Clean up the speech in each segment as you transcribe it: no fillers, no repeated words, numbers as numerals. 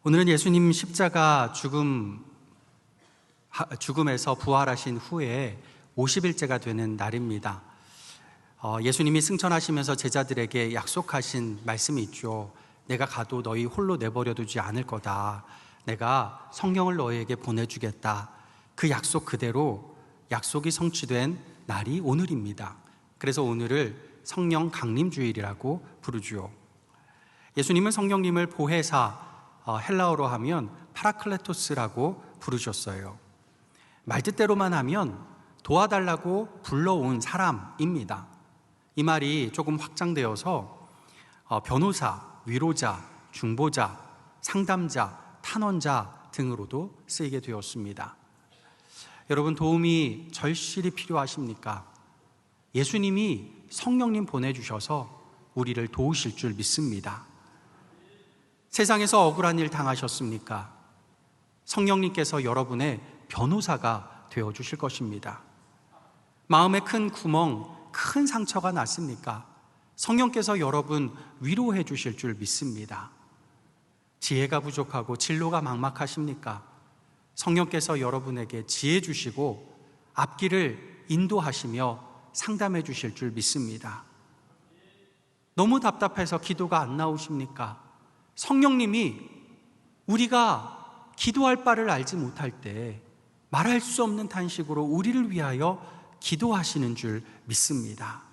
오늘은 예수님 십자가 죽음에서 부활하신 후에 50일째가 되는 날입니다. 예수님이 승천하시면서 제자들에게 약속하신 말씀이 있죠. 내가 가도 너희 홀로 내버려 두지 않을 거다. 내가 성령을 너희에게 보내주겠다. 그 약속 그대로 약속이 성취된 날이 오늘입니다. 그래서 오늘을 성령 강림주일이라고 부르죠. 예수님은 성령님을 보혜사, 헬라어로 하면 파라클레토스라고 부르셨어요. 말뜻대로만 하면 도와달라고 불러온 사람입니다. 이 말이 조금 확장되어서 변호사, 위로자, 중보자, 상담자, 탄원자 등으로도 쓰이게 되었습니다. 여러분, 도움이 절실히 필요하십니까? 예수님이 성령님 보내주셔서 우리를 도우실 줄 믿습니다. 세상에서 억울한 일 당하셨습니까? 성령님께서 여러분의 변호사가 되어주실 것입니다. 마음에 큰 구멍, 큰 상처가 났습니까? 성령께서 여러분 위로해 주실 줄 믿습니다. 지혜가 부족하고 진로가 막막하십니까? 성령께서 여러분에게 지혜 주시고 앞길을 인도하시며 상담해 주실 줄 믿습니다. 너무 답답해서 기도가 안 나오십니까? 성령님이 우리가 기도할 바를 알지 못할 때 말할 수 없는 탄식으로 우리를 위하여 기도하시는 줄 믿습니다.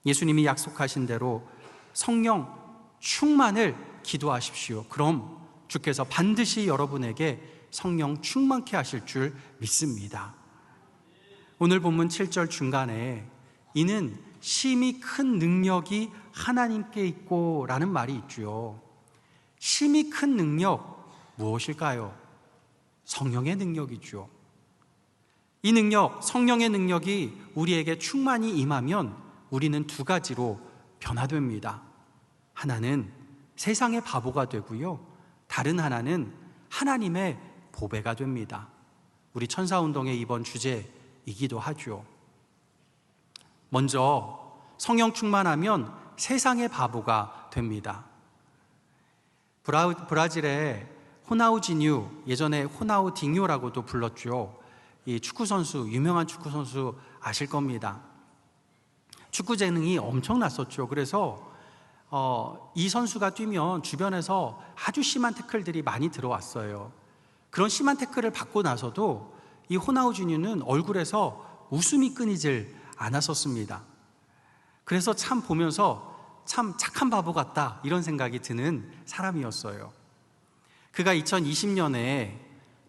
예수님이 약속하신 대로 성령 충만을 기도하십시오. 그럼 주께서 반드시 여러분에게 성령 충만케 하실 줄 믿습니다. 오늘 본문 7절 중간에 이는 심히 큰 능력이 하나님께 있고 라는 말이 있죠. 심히 큰 능력 무엇일까요? 성령의 능력이죠. 이 능력, 성령의 능력이 우리에게 충만히 임하면 우리는 두 가지로 변화됩니다. 하나는 세상의 바보가 되고요, 다른 하나는 하나님의 보배가 됩니다. 우리 천사운동의 이번 주제이기도 하죠. 먼저 성령 충만하면 세상의 바보가 됩니다. 브라질의 호나우지뉴, 예전에 호나우딩요라고도 불렀죠. 이 축구선수, 유명한 축구선수 아실 겁니다. 축구 재능이 엄청났었죠. 그래서 이 선수가 뛰면 주변에서 아주 심한 태클들이 많이 들어왔어요. 그런 심한 태클을 받고 나서도 이 호나우지뉴는 얼굴에서 웃음이 끊이질 않았었습니다. 그래서 참 보면서 참 착한 바보 같다, 이런 생각이 드는 사람이었어요. 그가 2020년에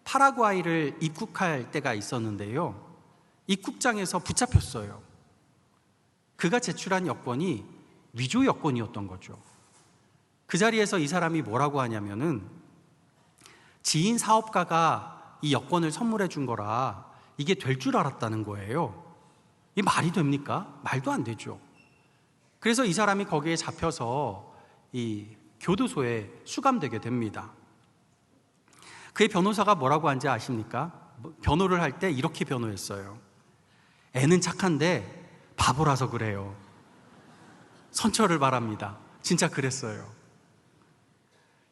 파라과이를 입국할 때가 있었는데요, 입국장에서 붙잡혔어요. 그가 제출한 여권이 위조 여권이었던 거죠. 그 자리에서 이 사람이 뭐라고 하냐면은, 지인 사업가가 이 여권을 선물해 준 거라 이게 될 줄 알았다는 거예요. 이 말이 됩니까? 말도 안 되죠. 그래서 이 사람이 거기에 잡혀서 이 교도소에 수감되게 됩니다. 그의 변호사가 뭐라고 한지 아십니까? 변호를 할 때 이렇게 변호했어요. 애는 착한데 바보라서 그래요. 선처를 바랍니다. 진짜 그랬어요.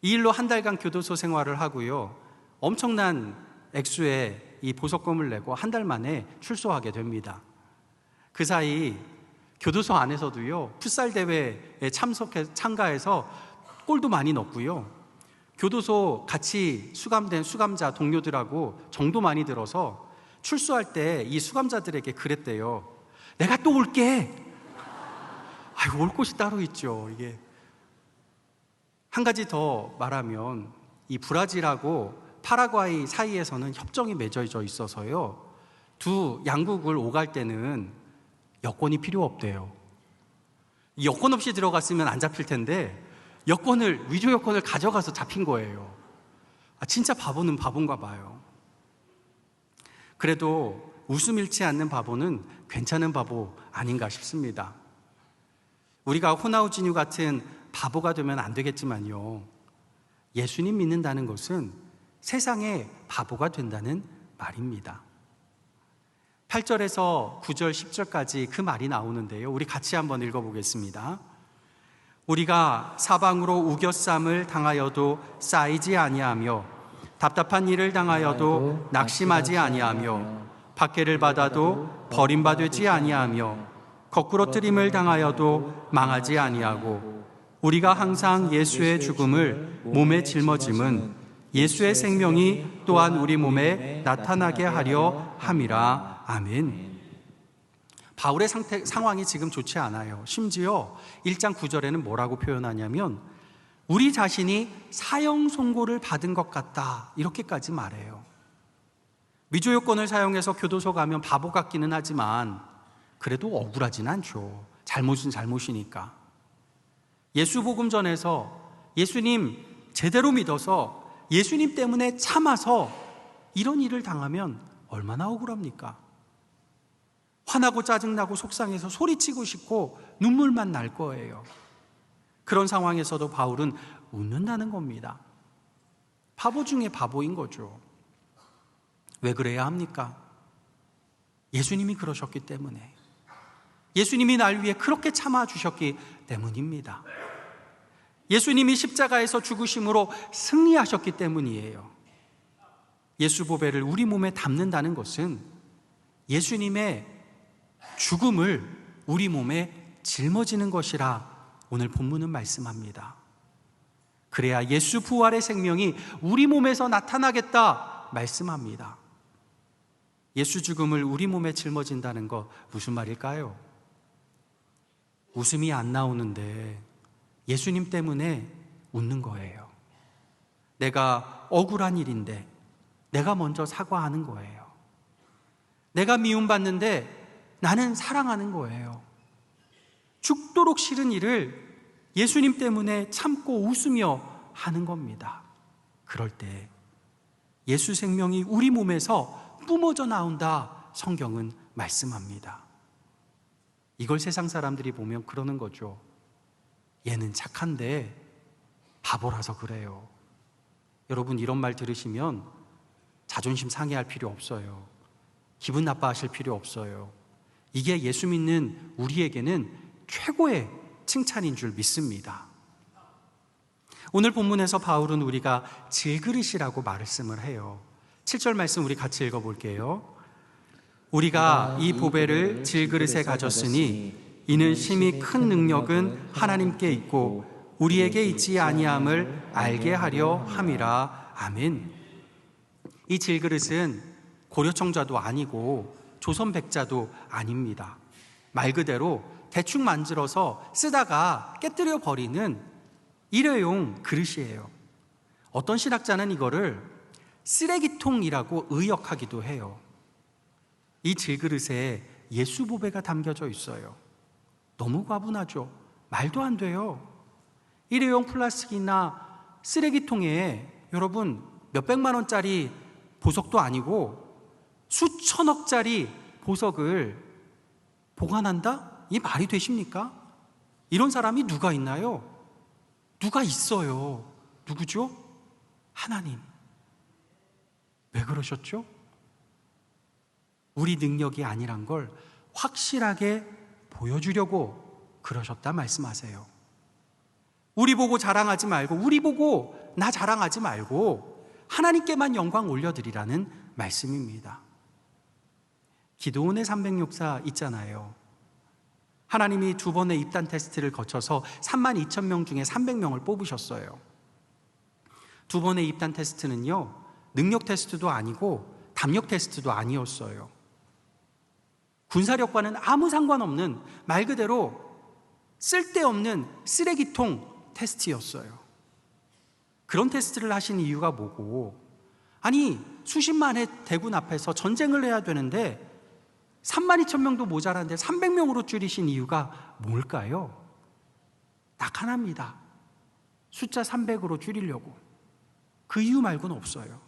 이 일로 한 달간 교도소 생활을 하고요, 엄청난 액수의 이 보석금을 내고 한 달 만에 출소하게 됩니다. 그 사이 교도소 안에서도요, 풋살 대회에 참가해서 골도 많이 넣고요, 교도소 같이 수감된 수감자 동료들하고 정도 많이 들어서 출소할 때 이 수감자들에게 그랬대요. 내가 또 올게. 올 곳이 따로 있죠. 이게 한 가지 더 말하면, 이 브라질하고 파라과이 사이에서는 협정이 맺어져 있어서요, 두 양국을 오갈 때는 여권이 필요 없대요. 여권 없이 들어갔으면 안 잡힐 텐데 위조 여권을 가져가서 잡힌 거예요. 진짜 바보는 바본가 봐요. 그래도 웃음 잃지 않는 바보는 괜찮은 바보 아닌가 싶습니다. 우리가 호나우지뉴 같은 바보가 되면 안 되겠지만요, 예수님 믿는다는 것은 세상의 바보가 된다는 말입니다. 8절에서 9절, 10절까지 그 말이 나오는데요, 우리 같이 한번 읽어보겠습니다. 우리가 사방으로 우겨쌈을 당하여도 쌓이지 아니하며 답답한 일을 당하여도 낙심하지 아니하며 박해를 받아도 버림받지 아니하며 거꾸로 뜨림을 당하여도 망하지 아니하고 우리가 항상 예수의 죽음을 몸에 짊어짐은 예수의 생명이 또한 우리 몸에 나타나게 하려 함이라. 아멘. 바울의 상황이 지금 좋지 않아요. 심지어 1장 9절에는 뭐라고 표현하냐면 우리 자신이 사형 선고를 받은 것 같다, 이렇게까지 말해요. 위조 요건을 사용해서 교도소 가면 바보 같기는 하지만 그래도 억울하진 않죠. 잘못은 잘못이니까. 예수 복음 전해서 예수님 제대로 믿어서 예수님 때문에 참아서 이런 일을 당하면 얼마나 억울합니까? 화나고 짜증나고 속상해서 소리치고 싶고 눈물만 날 거예요. 그런 상황에서도 바울은 웃는다는 겁니다. 바보 중에 바보인 거죠. 왜 그래야 합니까? 예수님이 그러셨기 때문에, 예수님이 날 위해 그렇게 참아주셨기 때문입니다. 예수님이 십자가에서 죽으심으로 승리하셨기 때문이에요. 예수 보배를 우리 몸에 담는다는 것은 예수님의 죽음을 우리 몸에 짊어지는 것이라 오늘 본문은 말씀합니다. 그래야 예수 부활의 생명이 우리 몸에서 나타나겠다 말씀합니다. 예수 죽음을 우리 몸에 짊어진다는 거 무슨 말일까요? 웃음이 안 나오는데 예수님 때문에 웃는 거예요. 내가 억울한 일인데 내가 먼저 사과하는 거예요. 내가 미움받는데 나는 사랑하는 거예요. 죽도록 싫은 일을 예수님 때문에 참고 웃으며 하는 겁니다. 그럴 때 예수 생명이 우리 몸에서 뿜어져 나온다, 성경은 말씀합니다. 이걸 세상 사람들이 보면 그러는 거죠. 얘는 착한데 바보라서 그래요. 여러분, 이런 말 들으시면 자존심 상해할 필요 없어요. 기분 나빠하실 필요 없어요. 이게 예수 믿는 우리에게는 최고의 칭찬인 줄 믿습니다. 오늘 본문에서 바울은 우리가 질그릇이라고 말씀을 해요. 7절 말씀 우리 같이 읽어볼게요. 우리가 이 보배를 질그릇에 가졌으니 이는 심히 큰 능력은 하나님께 있고 우리에게 있지 아니함을 알게 하려 함이라. 아멘. 이 질그릇은 고려청자도 아니고 조선 백자도 아닙니다. 말 그대로 대충 만들어서 쓰다가 깨뜨려 버리는 일회용 그릇이에요. 어떤 신학자는 이거를 쓰레기통이라고 의역하기도 해요. 이 질그릇에 예수 보배가 담겨져 있어요. 너무 과분하죠. 말도 안 돼요. 일회용 플라스틱이나 쓰레기통에 여러분 몇백만 원짜리 보석도 아니고 수천억짜리 보석을 보관한다? 이 말이 되십니까? 이런 사람이 누가 있나요? 누가 있어요. 누구죠? 하나님. 왜 그러셨죠? 우리 능력이 아니란 걸 확실하게 보여주려고 그러셨다 말씀하세요. 우리 보고 자랑하지 말고, 우리 보고 나 자랑하지 말고 하나님께만 영광 올려드리라는 말씀입니다. 기드온의 300용사 있잖아요. 하나님이 2번의 입단 테스트를 거쳐서 32,000명 중에 300명을 뽑으셨어요. 2번의 입단 테스트는요, 능력 테스트도 아니고 담력 테스트도 아니었어요. 군사력과는 아무 상관없는 말 그대로 쓸데없는 쓰레기통 테스트였어요. 그런 테스트를 하신 이유가 뭐고, 아니 수십만의 대군 앞에서 전쟁을 해야 되는데 32,000명도 모자란데 300명으로 줄이신 이유가 뭘까요? 딱 하나입니다. 숫자 300으로 줄이려고. 그 이유 말고는 없어요.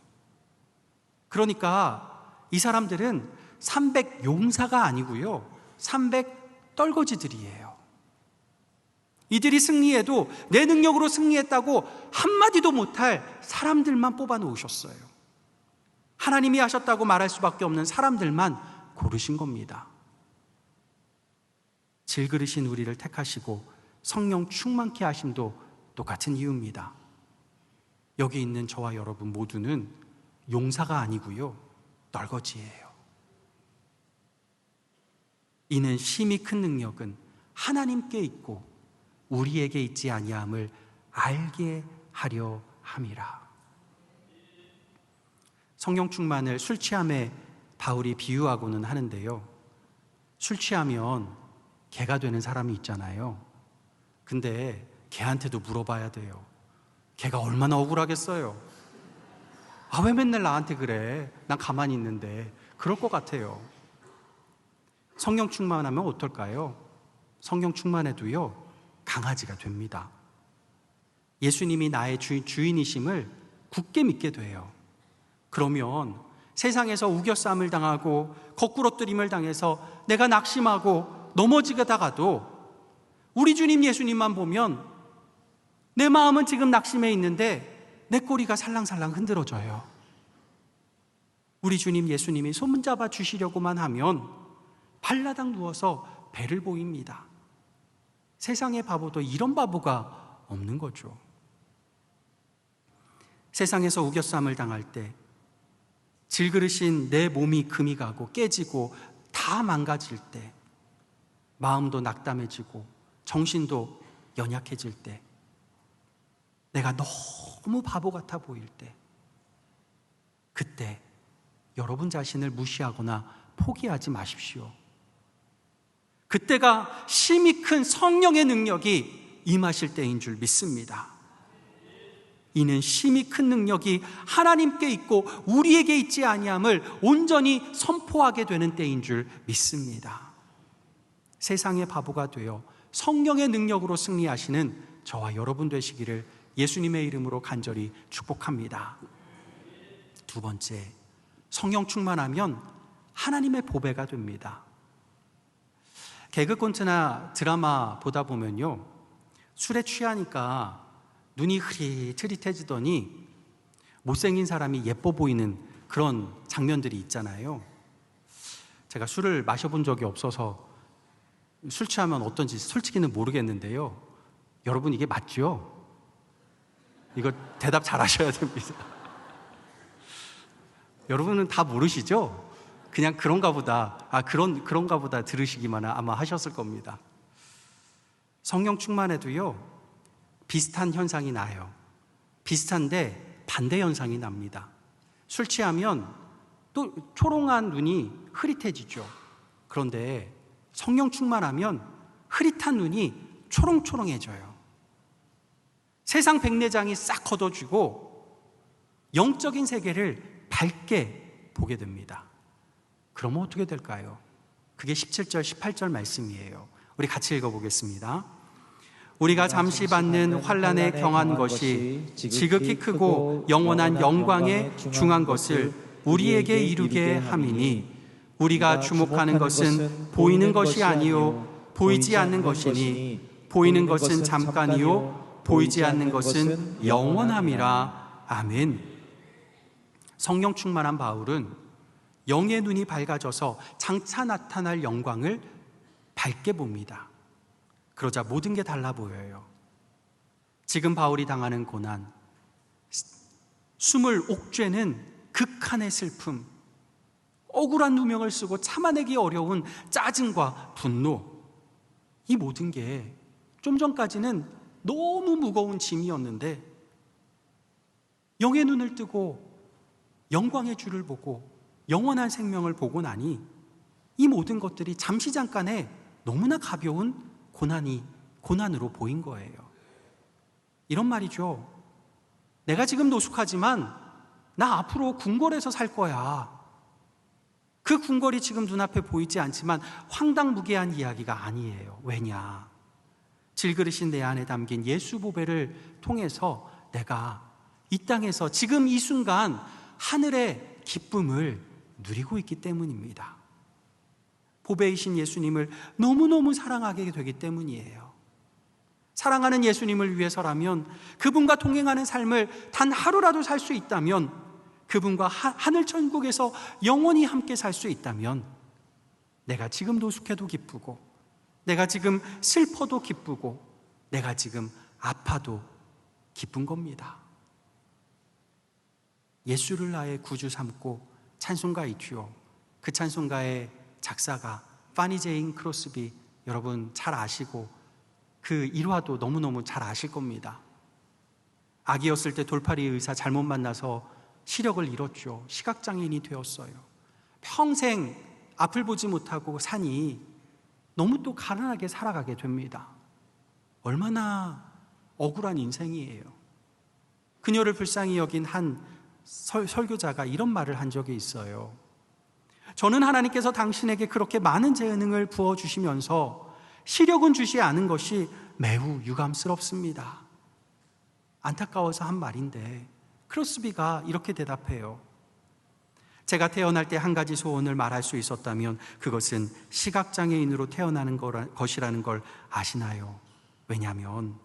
그러니까 이 사람들은 300용사가 아니고요, 300떨거지들이에요. 이들이 승리해도 내 능력으로 승리했다고 한마디도 못할 사람들만 뽑아 놓으셨어요. 하나님이 하셨다고 말할 수밖에 없는 사람들만 고르신 겁니다. 질그릇인 우리를 택하시고 성령 충만케 하심도 똑같은 이유입니다. 여기 있는 저와 여러분 모두는 용사가 아니고요, 널거지예요. 이는 심히 큰 능력은 하나님께 있고 우리에게 있지 아니함을 알게 하려 함이라. 성령 충만을 술 취함에 바울이 비유하고는 하는데요, 술 취하면 개가 되는 사람이 있잖아요. 근데 개한테도 물어봐야 돼요. 개가 얼마나 억울하겠어요. 아, 왜 맨날 나한테 그래? 난 가만히 있는데. 그럴 것 같아요. 성령 충만하면 어떨까요? 성령 충만해도요, 강아지가 됩니다. 예수님이 나의 주인이심을 굳게 믿게 돼요. 그러면 세상에서 우겨싸움을 당하고 거꾸로뜨림을 당해서 내가 낙심하고 넘어지다가도 우리 주님 예수님만 보면 내 마음은 지금 낙심해 있는데 내 꼬리가 살랑살랑 흔들어져요. 우리 주님 예수님이 손잡아 주시려고만 하면 발라당 누워서 배를 보입니다. 세상의 바보도 이런 바보가 없는 거죠. 세상에서 우겨싸움을 당할 때 질그릇인 내 몸이 금이 가고 깨지고 다 망가질 때, 마음도 낙담해지고 정신도 연약해질 때, 내가 너무 바보 같아 보일 때, 그때 여러분 자신을 무시하거나 포기하지 마십시오. 그때가 심히 큰 성령의 능력이 임하실 때인 줄 믿습니다. 이는 심히 큰 능력이 하나님께 있고 우리에게 있지 아니함을 온전히 선포하게 되는 때인 줄 믿습니다. 세상의 바보가 되어 성령의 능력으로 승리하시는 저와 여러분 되시기를 예수님의 이름으로 간절히 축복합니다. 두 번째, 성령 충만하면 하나님의 보배가 됩니다. 개그 콘트나 드라마 보다 보면요, 술에 취하니까 눈이 흐릿흐릿해지더니 못생긴 사람이 예뻐 보이는 그런 장면들이 있잖아요. 제가 술을 마셔본 적이 없어서 술 취하면 어떤지 솔직히는 모르겠는데요, 여러분 이게 맞죠? 이거 대답 잘 하셔야 됩니다. 여러분은 다 모르시죠? 그냥 그런가 보다, 그런가 보다 들으시기만 아마 하셨을 겁니다. 성령 충만해도요, 비슷한 현상이 나요. 비슷한데 반대 현상이 납니다. 술 취하면 또 초롱한 눈이 흐릿해지죠. 그런데 성령 충만하면 흐릿한 눈이 초롱초롱해져요. 세상 백내장이 싹 걷어지고 영적인 세계를 밝게 보게 됩니다. 그러면 어떻게 될까요? 그게 17절, 18절 말씀이에요. 우리 같이 읽어보겠습니다. 우리가 잠시 받는 환난에 경한 것이 지극히 크고 영원한 영광에 중한 것을 우리에게 이루게 함이니, 우리가 주목하는 것은 보이는 것이 아니요 보이지 않는 것이니, 보이는 것은 잠깐이요 보이지 않는 것은 영원함이라. 아멘. 성령 충만한 바울은 영의 눈이 밝아져서 장차 나타날 영광을 밝게 봅니다. 그러자 모든 게 달라 보여요. 지금 바울이 당하는 고난, 숨을 옥죄는 극한의 슬픔, 억울한 누명을 쓰고 참아내기 어려운 짜증과 분노, 이 모든 게 좀 전까지는 너무 무거운 짐이었는데 영의 눈을 뜨고 영광의 주를 보고 영원한 생명을 보고 나니 이 모든 것들이 잠시 잠깐에 너무나 가벼운 고난으로 보인 거예요. 이런 말이죠. 내가 지금 노숙하지만 나 앞으로 궁궐에서 살 거야. 그 궁궐이 지금 눈앞에 보이지 않지만 황당무계한 이야기가 아니에요. 왜냐? 질그릇인 내 안에 담긴 예수 보배를 통해서 내가 이 땅에서 지금 이 순간 하늘의 기쁨을 누리고 있기 때문입니다. 보배이신 예수님을 너무너무 사랑하게 되기 때문이에요. 사랑하는 예수님을 위해서라면, 그분과 동행하는 삶을 단 하루라도 살 수 있다면, 그분과 하늘 천국에서 영원히 함께 살 수 있다면, 내가 지금 노숙해도 기쁘고 내가 지금 슬퍼도 기쁘고 내가 지금 아파도 기쁜 겁니다. 예수를 나의 구주 삼고 찬송가이지요. 그 찬송가의 작사가 파니 제인 크로스비, 여러분 잘 아시고 그 일화도 너무너무 잘 아실 겁니다. 아기였을 때 돌팔이 의사 잘못 만나서 시력을 잃었죠. 시각장애인이 되었어요. 평생 앞을 보지 못하고 사니 너무 또 가난하게 살아가게 됩니다. 얼마나 억울한 인생이에요. 그녀를 불쌍히 여긴 한 설교자가 이런 말을 한 적이 있어요. 저는 하나님께서 당신에게 그렇게 많은 재능을 부어주시면서 시력은 주시 않은 것이 매우 유감스럽습니다. 안타까워서 한 말인데 크로스비가 이렇게 대답해요. 제가 태어날 때 한 가지 소원을 말할 수 있었다면 그것은 시각장애인으로 태어나는 것이라는 걸 아시나요? 왜냐하면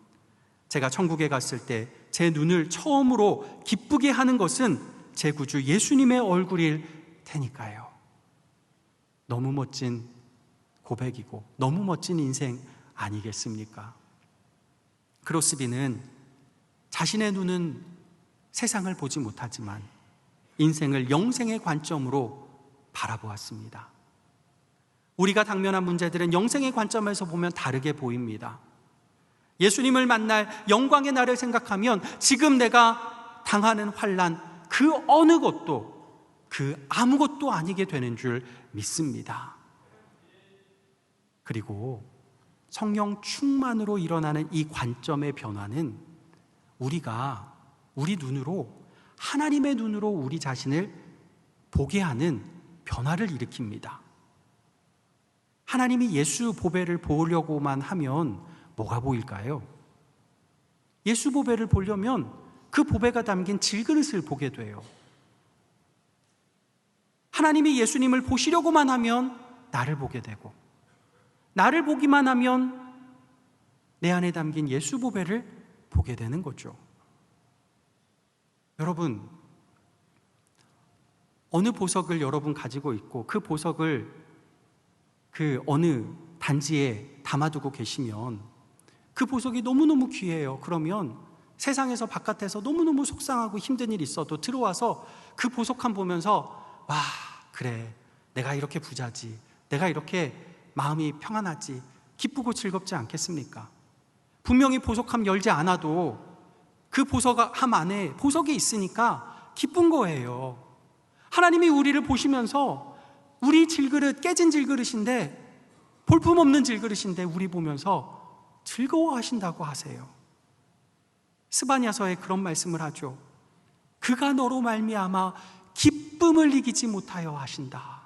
제가 천국에 갔을 때 제 눈을 처음으로 기쁘게 하는 것은 제 구주 예수님의 얼굴일 테니까요. 너무 멋진 고백이고 너무 멋진 인생 아니겠습니까? 크로스비는 자신의 눈은 세상을 보지 못하지만 인생을 영생의 관점으로 바라보았습니다. 우리가 당면한 문제들은 영생의 관점에서 보면 다르게 보입니다. 예수님을 만날 영광의 날을 생각하면 지금 내가 당하는 환난 그 어느 것도 그 아무것도 아니게 되는 줄 믿습니다. 그리고 성령 충만으로 일어나는 이 관점의 변화는 우리가 우리 눈으로 하나님의 눈으로 우리 자신을 보게 하는 변화를 일으킵니다. 하나님이 예수 보배를 보려고만 하면 뭐가 보일까요? 예수 보배를 보려면 그 보배가 담긴 질그릇을 보게 돼요. 하나님이 예수님을 보시려고만 하면 나를 보게 되고, 나를 보기만 하면 내 안에 담긴 예수 보배를 보게 되는 거죠. 여러분, 어느 보석을 여러분 가지고 있고 그 보석을 그 어느 단지에 담아두고 계시면 그 보석이 너무너무 귀해요. 그러면 세상에서 바깥에서 너무너무 속상하고 힘든 일이 있어도 들어와서 그 보석함 보면서 와, 그래, 내가 이렇게 부자지, 내가 이렇게 마음이 평안하지, 기쁘고 즐겁지 않겠습니까? 분명히 보석함 열지 않아도 그 보석함 안에 보석이 있으니까 기쁜 거예요. 하나님이 우리를 보시면서 우리 질그릇, 깨진 질그릇인데, 볼품없는 질그릇인데 우리 보면서 즐거워하신다고 하세요. 스바냐서에 그런 말씀을 하죠. 그가 너로 말미암아 기쁨을 이기지 못하여 하신다.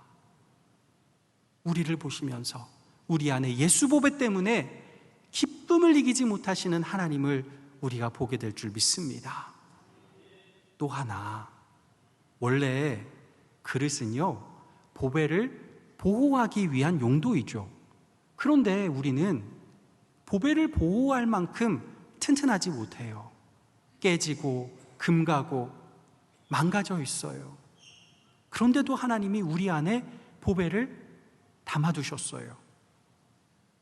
우리를 보시면서 우리 안에 예수 보배 때문에 기쁨을 이기지 못하시는 하나님을 우리가 보게 될 줄 믿습니다. 또 하나, 원래 그릇은요, 보배를 보호하기 위한 용도이죠. 그런데 우리는 보배를 보호할 만큼 튼튼하지 못해요. 깨지고 금가고 망가져 있어요. 그런데도 하나님이 우리 안에 보배를 담아두셨어요.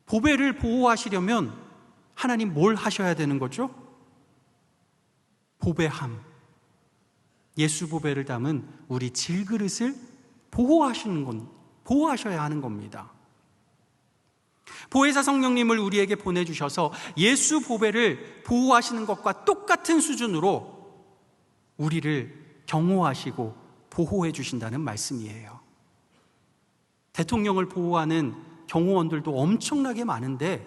보배를 보호하시려면 하나님 뭘 하셔야 되는 거죠? 보배함, 예수 보배를 담은 우리 질그릇을 보호하셔야 하는 겁니다. 보혜사 성령님을 우리에게 보내주셔서 예수 보배를 보호하시는 것과 똑같은 수준으로 우리를 경호하시고 보호해 주신다는 말씀이에요. 대통령을 보호하는 경호원들도 엄청나게 많은데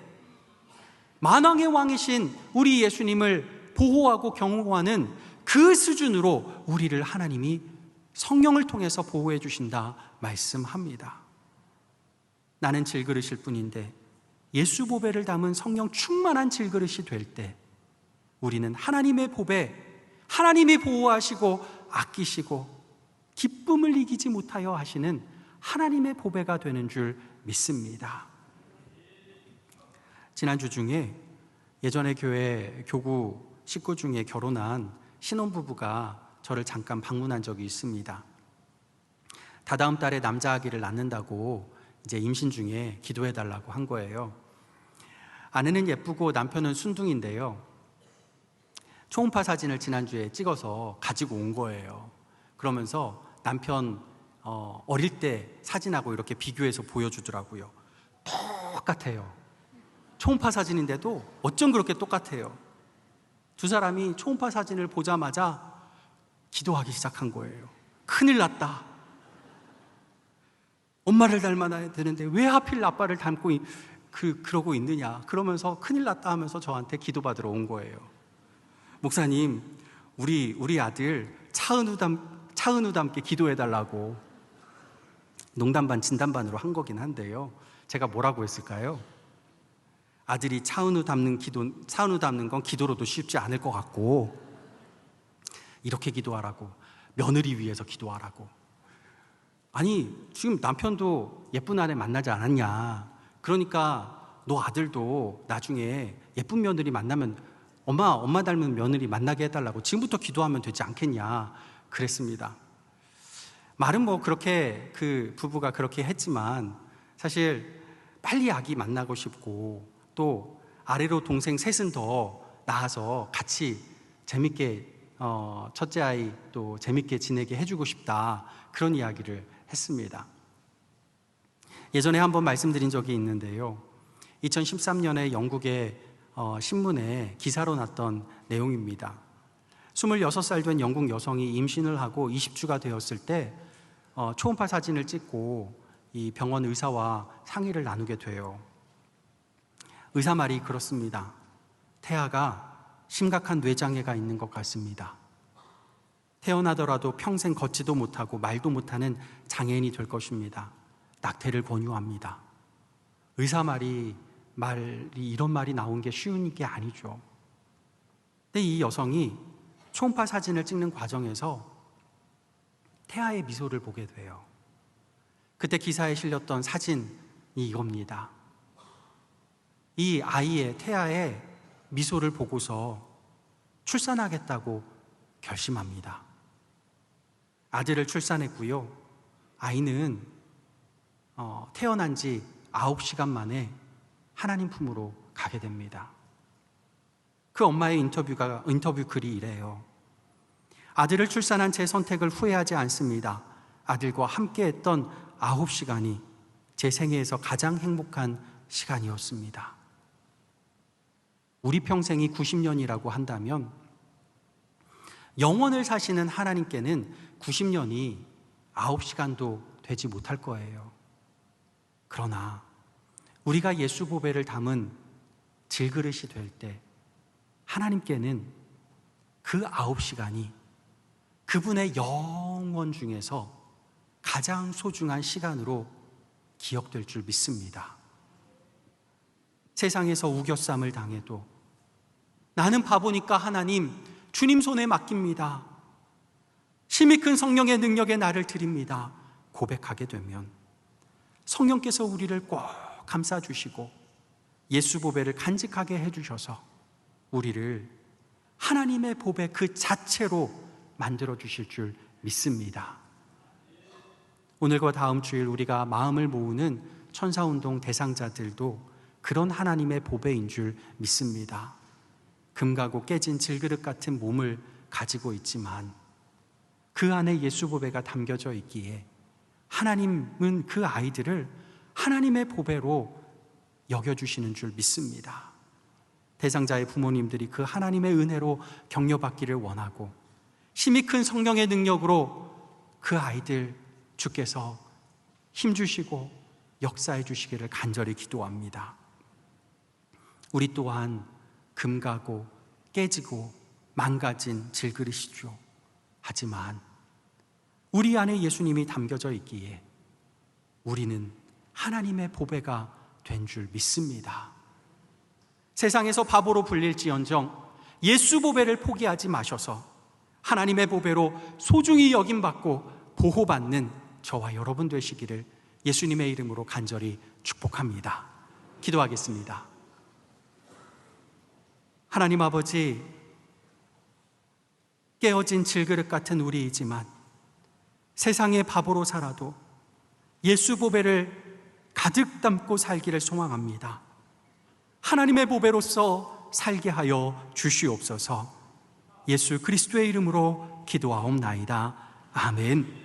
만왕의 왕이신 우리 예수님을 보호하고 경호하는 그 수준으로 우리를 하나님이 성령을 통해서 보호해 주신다 말씀합니다. 나는 질그릇일 뿐인데 예수 보배를 담은 성령 충만한 질그릇이 될 때 우리는 하나님의 보배, 하나님이 보호하시고 아끼시고 기쁨을 이기지 못하여 하시는 하나님의 보배가 되는 줄 믿습니다. 지난주 중에 예전에 교회 교구 식구 중에 결혼한 신혼부부가 저를 잠깐 방문한 적이 있습니다. 다다음 달에 남자 아기를 낳는다고 이제 임신 중에 기도해 달라고 한 거예요. 아내는 예쁘고 남편은 순둥인데요. 초음파 사진을 지난주에 찍어서 가지고 온 거예요. 그러면서 남편 어릴 때 사진하고 이렇게 비교해서 보여주더라고요. 똑같아요. 초음파 사진인데도 어쩜 그렇게 똑같아요. 두 사람이 초음파 사진을 보자마자 기도하기 시작한 거예요. 큰일 났다. 엄마를 닮아야 되는데 왜 하필 아빠를 닮고 그러고 있느냐. 그러면서 큰일 났다 하면서 저한테 기도받으러 온 거예요. 목사님, 우리 아들 차은우 닮게 기도해달라고 농담 반 진담 반으로 한 거긴 한데요. 제가 뭐라고 했을까요? 아들이 차은우 닮는 건 기도로도 쉽지 않을 것 같고, 이렇게 기도하라고, 며느리 위해서 기도하라고. 아니, 지금 남편도 예쁜 아내 만나지 않았냐. 그러니까 너 아들도 나중에 예쁜 며느리 만나면 엄마 닮은 며느리 만나게 해달라고 지금부터 기도하면 되지 않겠냐. 그랬습니다. 말은 뭐 그렇게 그 부부가 그렇게 했지만 사실 빨리 아기 만나고 싶고 또 아래로 동생 셋은 더 낳아서 같이 재밌게 첫째 아이 또 재밌게 지내게 해주고 싶다. 그런 이야기를 했습니다. 예전에 한번 말씀드린 적이 있는데요. 2013년에 영국의 신문에 기사로 났던 내용입니다. 26살 된 영국 여성이 임신을 하고 20주가 되었을 때 초음파 사진을 찍고 이 병원 의사와 상의를 나누게 돼요. 의사 말이 그렇습니다. 태아가 심각한 뇌장애가 있는 것 같습니다. 태어나더라도 평생 걷지도 못하고 말도 못하는 장애인이 될 것입니다. 낙태를 권유합니다. 의사 말이 이런 말이 나온 게 쉬운 게 아니죠. 근데 이 여성이 초음파 사진을 찍는 과정에서 태아의 미소를 보게 돼요. 그때 기사에 실렸던 사진이 이겁니다. 이 아이의 태아의 미소를 보고서 출산하겠다고 결심합니다. 아들을 출산했고요. 아이는 태어난 지 9시간 만에 하나님 품으로 가게 됩니다. 그 엄마의 인터뷰 글이 이래요. 아들을 출산한 제 선택을 후회하지 않습니다. 아들과 함께했던 9시간이 제 생애에서 가장 행복한 시간이었습니다. 우리 평생이 90년이라고 한다면 영원을 사시는 하나님께는 90년이 9시간도 되지 못할 거예요. 그러나 우리가 예수 보배를 담은 질그릇이 될 때 하나님께는 그 9시간이 그분의 영원 중에서 가장 소중한 시간으로 기억될 줄 믿습니다. 세상에서 우겨쌈을 당해도 나는 바보니까 하나님, 주님 손에 맡깁니다. 힘이 큰 성령의 능력에 나를 드립니다. 고백하게 되면 성령께서 우리를 꼭 감싸주시고 예수 보배를 간직하게 해주셔서 우리를 하나님의 보배 그 자체로 만들어주실 줄 믿습니다. 오늘과 다음 주일 우리가 마음을 모으는 천사운동 대상자들도 그런 하나님의 보배인 줄 믿습니다. 금가고 깨진 질그릇 같은 몸을 가지고 있지만 그 안에 예수 보배가 담겨져 있기에 하나님은 그 아이들을 하나님의 보배로 여겨주시는 줄 믿습니다. 대상자의 부모님들이 그 하나님의 은혜로 격려받기를 원하고 힘이 큰 성령의 능력으로 그 아이들 주께서 힘주시고 역사해 주시기를 간절히 기도합니다. 우리 또한 금가고 깨지고 망가진 질그릇이죠. 하지만 우리 안에 예수님이 담겨져 있기에 우리는 하나님의 보배가 된 줄 믿습니다. 세상에서 바보로 불릴지언정 예수 보배를 포기하지 마셔서 하나님의 보배로 소중히 여김받고 보호받는 저와 여러분 되시기를 예수님의 이름으로 간절히 축복합니다. 기도하겠습니다. 하나님 아버지, 깨어진 질그릇 같은 우리이지만 세상의 바보로 살아도 예수 보배를 가득 담고 살기를 소망합니다. 하나님의 보배로서 살게 하여 주시옵소서. 예수 그리스도의 이름으로 기도하옵나이다. 아멘.